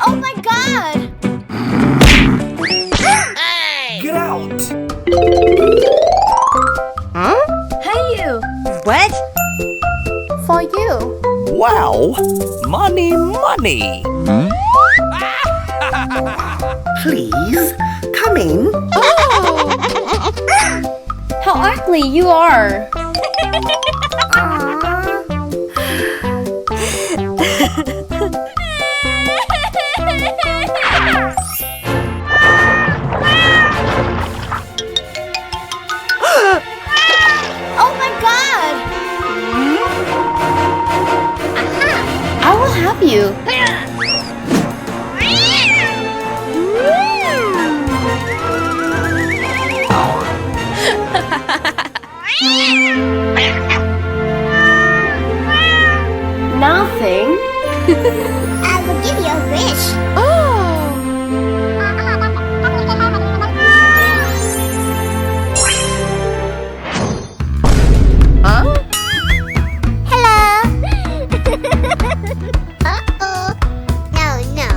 Oh my God! Get out! Huh? Hey you! What? For you. Wow! Money, money! Please, come in. Oh! How ugly you are! Oh my God! I will help you. Nothing. I will give you a wish. Oh! Huh? Hello. Uh-oh. No, no.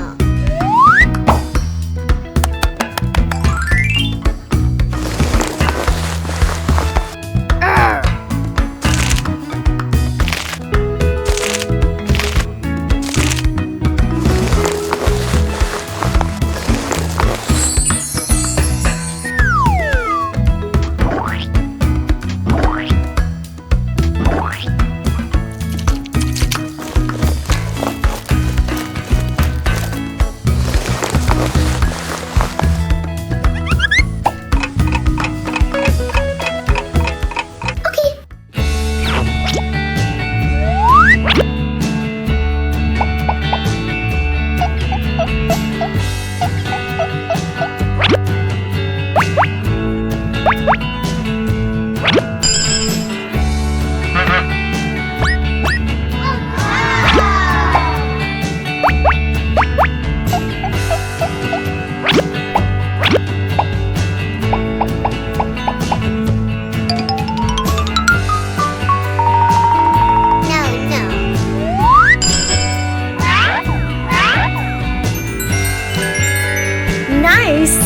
Nice!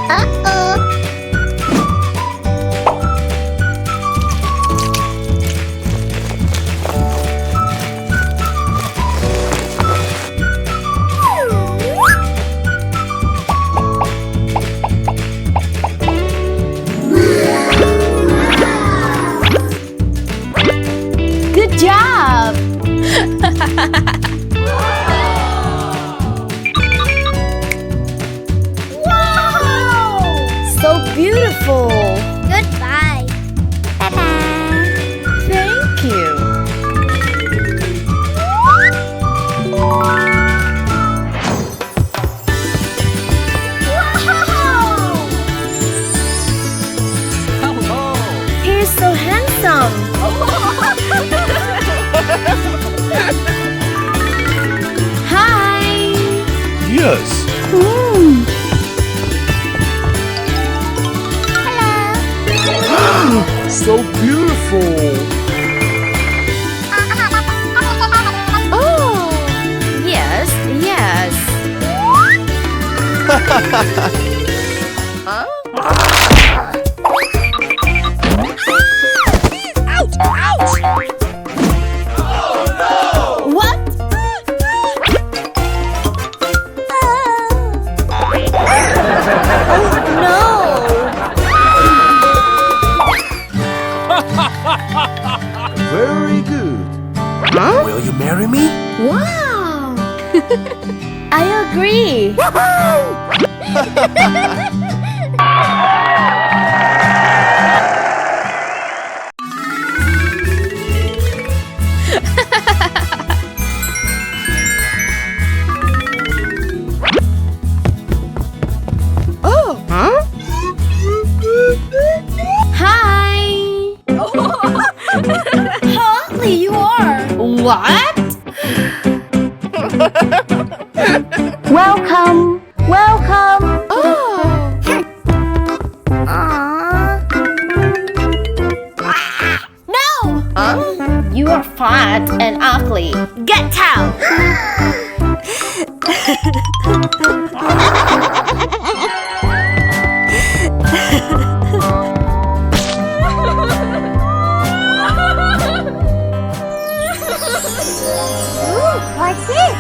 Uh-oh. Good job! Wow! So beautiful! Goodbye. Thank you. Hello! He's so handsome. Hi. Yes! So beautiful! Oh, yes, yes. Huh? Ouch! Ouch! What? Oh no! Very good! Huh? Will you marry me? Wow! I agree. What? Welcome. Welcome. Oh. No! You are fat and ugly. Get out! What's this?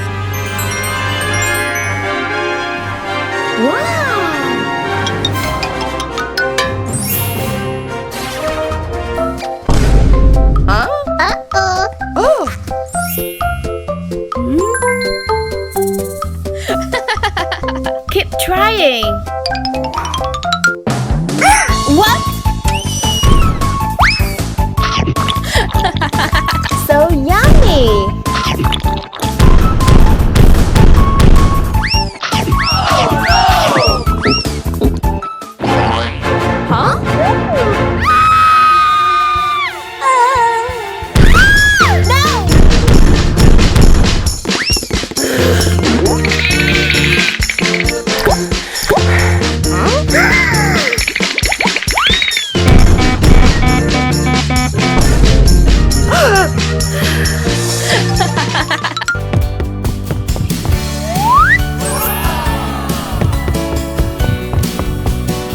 Wow! Uh-oh. Oh! Keep trying. What? So yummy. Huh? No!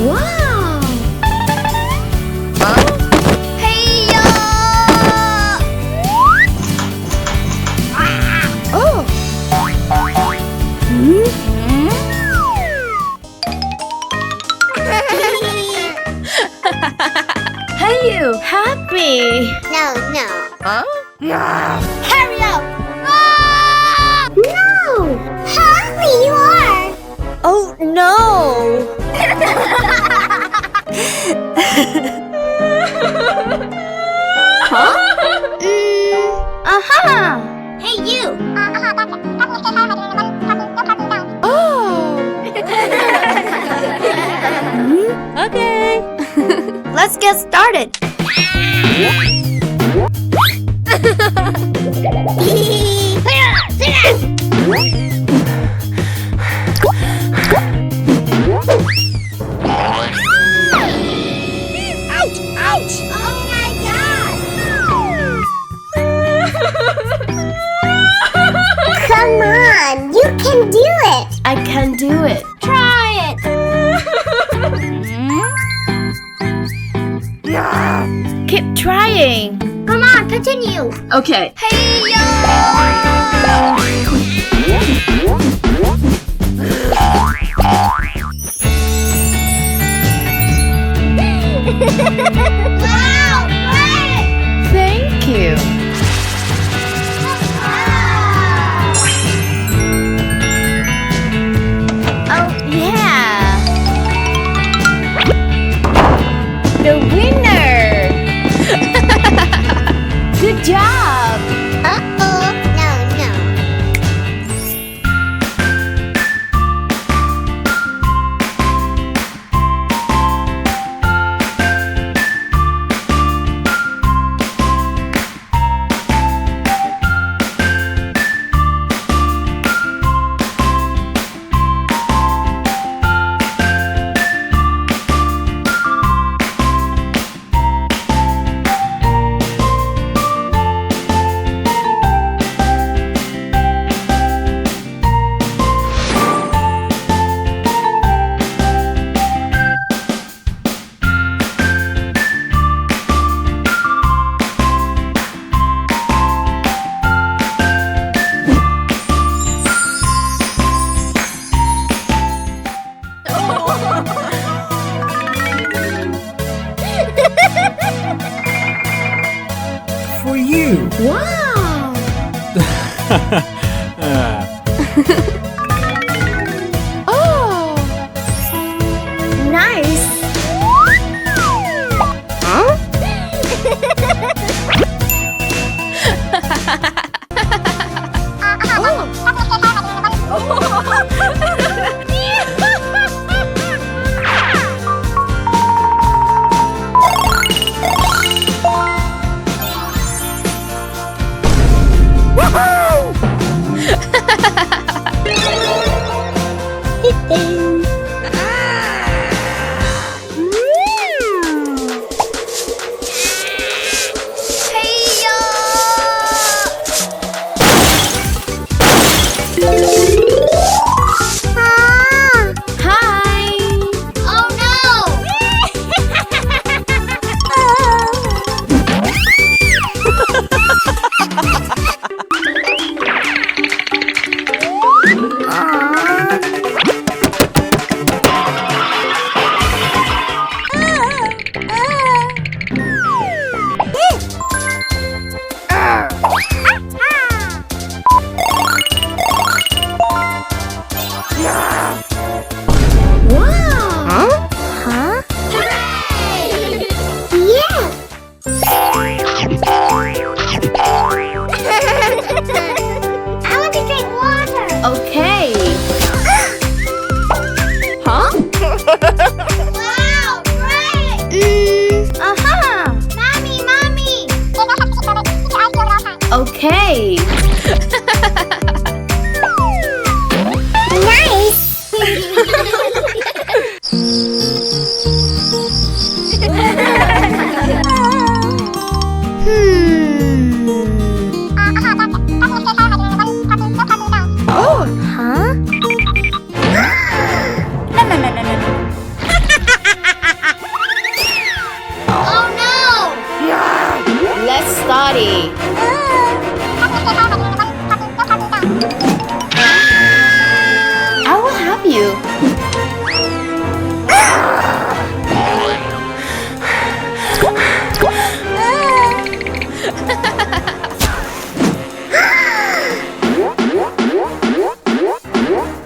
Wow! Hey, yo! Oh! Hey you! Happy! No, no. Huh? Hurry up! No! Happy you are! Oh no! Huh? Aha! Hey, you! Oh! Okay. Let's get started. Ouch! Ouch! Oh my god! Come on! You can do it! I can do it. Try it! Keep trying. Come on, continue! Okay. Hey, yo! Wow! Great! Thank you. Oh yeah. The winner. Good job. Uh-oh. No, no. For you. Wow. Oh. Nice. Huh? I want to drink water. Okay. Huh? Wow, great. Uh-huh. Mommy. Okay. Oh, huh? No. Oh no! Let's study. I will help you.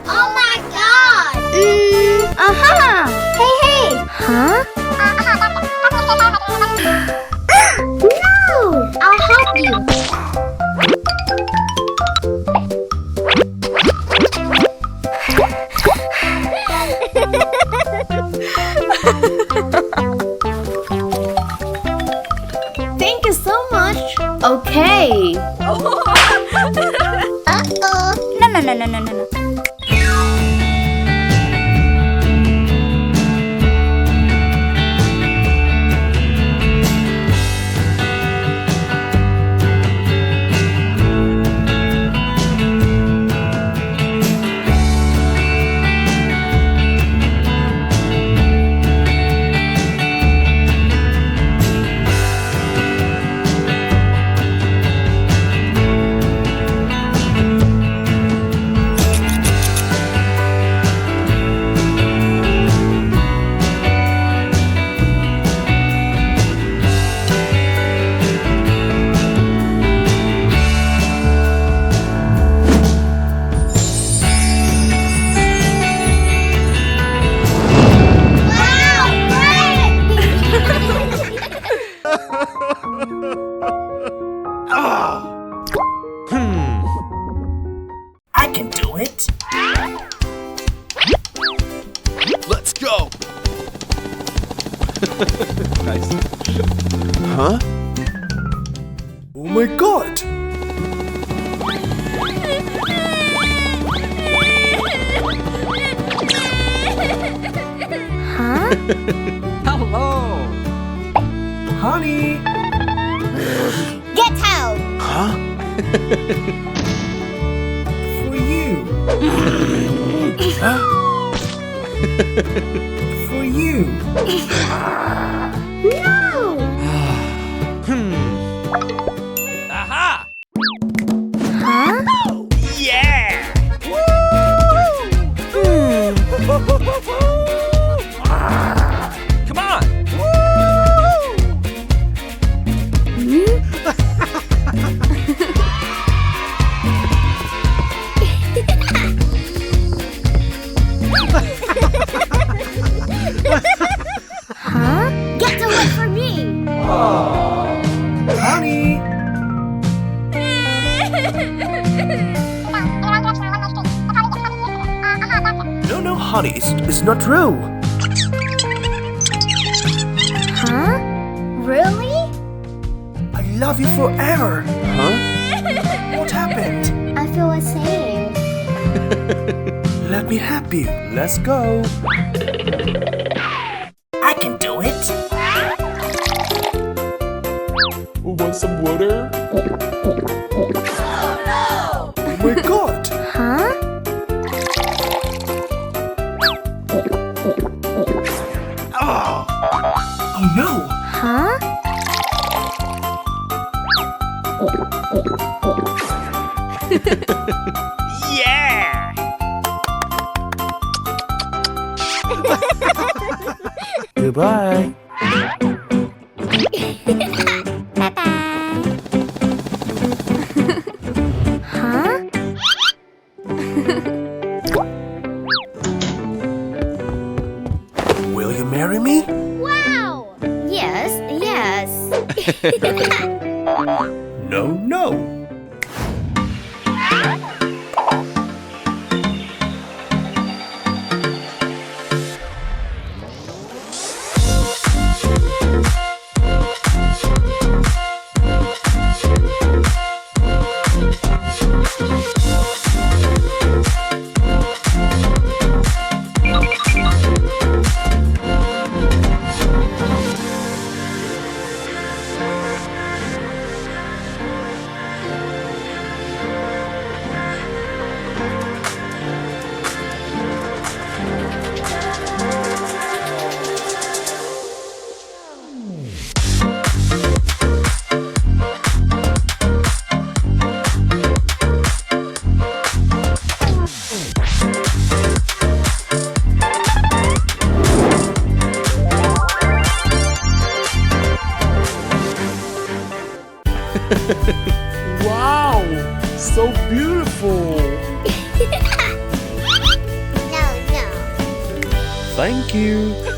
Oh my god! Uh-huh. Hey! Huh? No! I'll help you. Thank you so much. Okay. Uh-oh. No. Wow, I can do it. Let's go! Nice. Huh? Oh my god! Hello! Honey! Get out! Huh? For you! For you! No! Aha! Huh? Yeah! Come on! Huh? Get away from me! Honey! No, honey, it's not true. Huh? Really? I love you forever. Huh? What happened? I feel the same. Let me help you. Let's go. I can do it. Want some water? Oh my god! Huh? Oh no! Huh? Yeah! Goodbye. Huh? Will you marry me? Wow! Yes. No. Wow! So beautiful! No, no. Thank you!